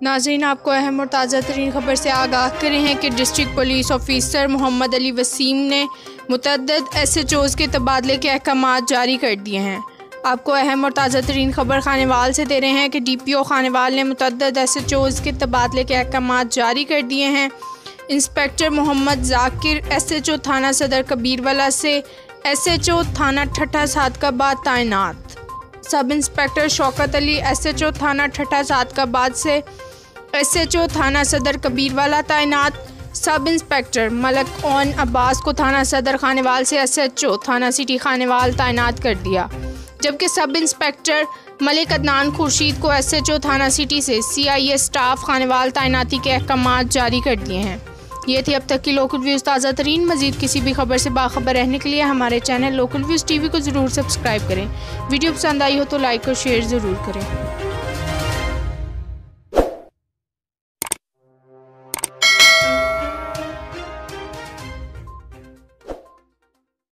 नाज़रीन, आपको अहम और ताज़ा तरीन खबर से आगाह करें हैं कि district police officer Mohammad Ali Wasim ने मुतअद्दिद SHOs के तबादले के अहकाम जारी कर दिए हैं। आपको अहम और ताज़ा तरीन खबर खानेवाल से दे रहे हैं कि DPO खानेवाल ने मुतअद्दिद SHOs के तबादले के अहकाम जारी कर दिए हैं। इंस्पेक्टर मोहम्मद जाकिर SHO थाना सदर कबीरवाला से SHO थाना ठट्ठा सादकाबाद तैनात। Sub inspector Shaukat Ali SHO थाना ठट्ठा सादकाबाद से SHO थाना सदर कबीरवाला तैनात। Sub inspector Malak own Abbas को थाना सदर खानेवाल से SHO थाना सिटी खानेवाल तैनात कर दिया, जबकि सब इंस्पेक्टर मलिक अदनान खुर्शीद को SHO थाना सिटी से CIA स्टाफ खानेवाल तैनाती के अहकाम जारी कर दिए हैं। ये थी अब तक की लोकल व्यूज़ ताज़ा तरीन। मज़ीद किसी भी खबर से बाखबर रहने के लिए हमारे चैनल लोकल व्यूज़ TV को ज़रूर सब्सक्राइब करें। वीडियो पसंद आई हो तो लाइक और शेयर ज़रूर करें।